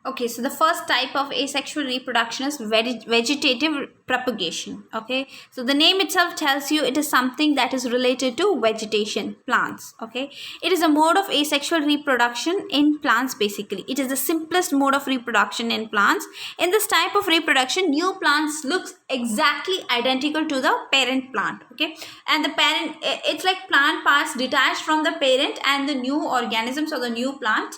Okay, so the first type of asexual reproduction is vegetative propagation. Okay, so the name itself tells you it is something that is related to vegetation, plants. Okay, it is a mode of asexual reproduction in plants. Basically, it is the simplest mode of reproduction in plants. In this type of reproduction, new plants looks exactly identical to the parent plant. Okay, and the parent, it's like plant parts detached from the parent, and the new organisms or the new plant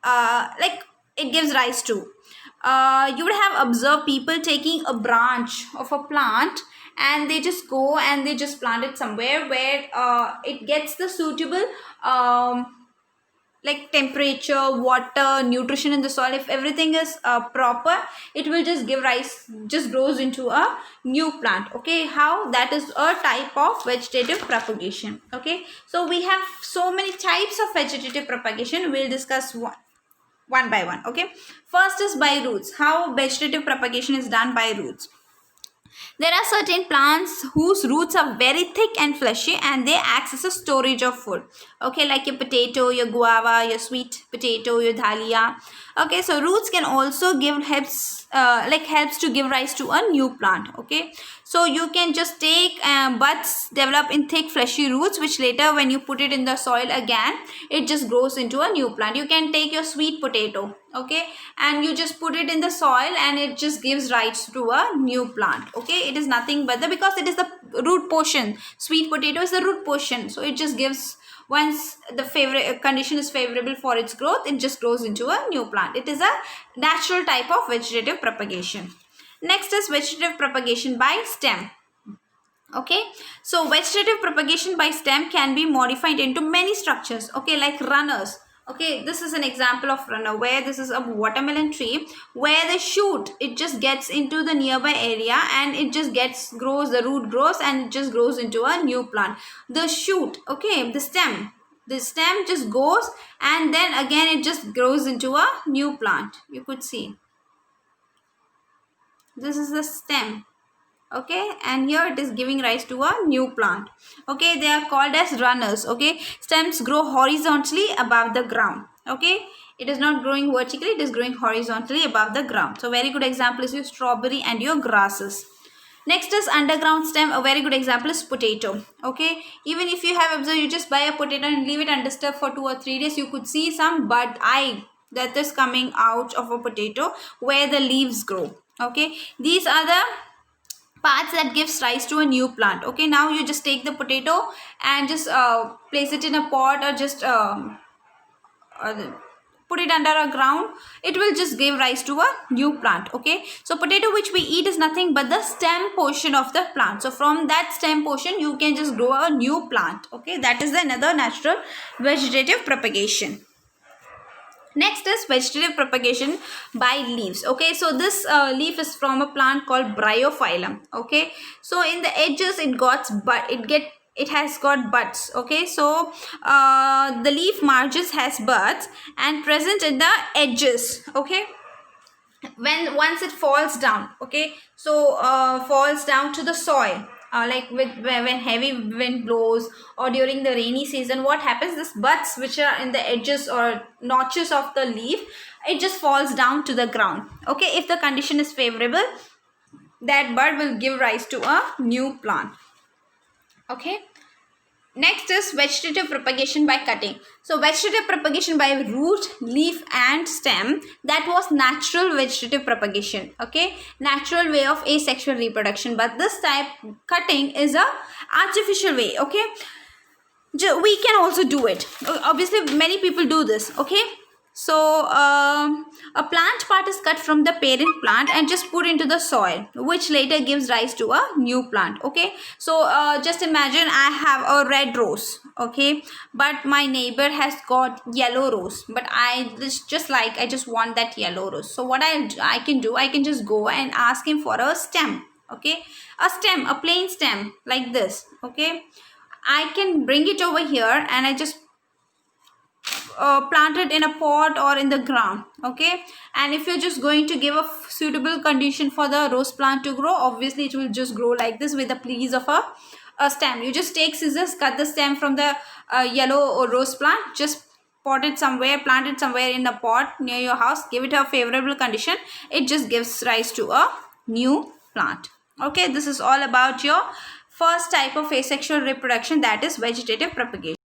like it gives rise to. You would have observed people taking a branch of a plant and they just go and they just plant it somewhere where it gets the suitable like temperature, water, nutrition in the soil. If everything is proper, it will just give rise, just grows into a new plant. Okay, how that is a type of vegetative propagation. Okay, so we have so many types of vegetative propagation. We'll discuss one by one. Okay, first is by roots. How vegetative propagation is done by roots. There are certain plants whose roots are very thick and fleshy and they act as a storage of food. Okay, like your potato, your guava, your sweet potato, your dahlia. Okay, so roots can also give helps to give rise to a new plant. Okay, so you can just take buds develop in thick fleshy roots, which later when you put it in the soil again, it just grows into a new plant. You can take your sweet potato, okay, and you just put it in the soil and it just gives rise to a new plant. Okay, it is nothing but because it is the root portion. Sweet potato is the root portion, so it just gives, once the favorite condition is favorable for its growth, it just grows into a new plant. It is a natural type of vegetative propagation. Next is vegetative propagation by stem. Okay, so vegetative propagation by stem can be modified into many structures. Okay, like runners. Okay, this is an example of runner where this is a watermelon tree where the shoot, it just gets into the nearby area and it just grows, the root grows and it just grows into a new plant. The shoot, okay, the stem just goes and then again it just grows into a new plant. You could see this is the stem. Okay, and here it is giving rise to a new plant. Okay, they are called as runners. Okay, stems grow horizontally above the ground. Okay, it is not growing vertically, it is growing horizontally above the ground. So very good example is your strawberry and your grasses. Next is underground stem. A very good example is potato. Okay, even if you have observed, you just buy a potato and leave it undisturbed for 2 or 3 days, you could see some bud eye that is coming out of a potato where the leaves grow. Okay, these are the parts that gives rise to a new plant. Okay, now you just take the potato and just place it in a pot or just put it under a ground. It will just give rise to a new plant. Okay, so potato which we eat is nothing but the stem portion of the plant. So from that stem portion you can just grow a new plant. Okay, that is another natural vegetative propagation. Next is vegetative propagation by leaves. Okay, so this leaf is from a plant called bryophyllum. Okay, so in the edges it has got buds. Okay, so the leaf margins has buds and present in the edges. Okay, once it falls down, okay, so falls down to the soil, like when heavy wind blows or during the rainy season, what happens, this buds which are in the edges or notches of the leaf, it just falls down to the ground. Okay, if the condition is favorable, that bud will give rise to a new plant. Okay, next is vegetative propagation by cutting. So vegetative propagation by root, leaf and stem, that was natural vegetative propagation. Okay, natural way of asexual reproduction, but this type cutting is a artificial way. Okay, we can also do it. Obviously many people do this. Okay, so a plant part is cut from the parent plant and just put into the soil, which later gives rise to a new plant. Okay, so just imagine I have a red rose. Okay, but my neighbor has got yellow rose, but I just want that yellow rose. So what I can do, I can just go and ask him for a stem. Okay, a plain stem like this. Okay, I can bring it over here and I just plant it in a pot or in the ground. Okay, and if you're just going to give a suitable condition for the rose plant to grow, obviously it will just grow like this with the please of a stem. You just take scissors, cut the stem from the yellow or rose plant, just potted somewhere, planted somewhere in a pot near your house, give it a favorable condition, it just gives rise to a new plant. Okay, this is all about your first type of asexual reproduction, that is vegetative propagation.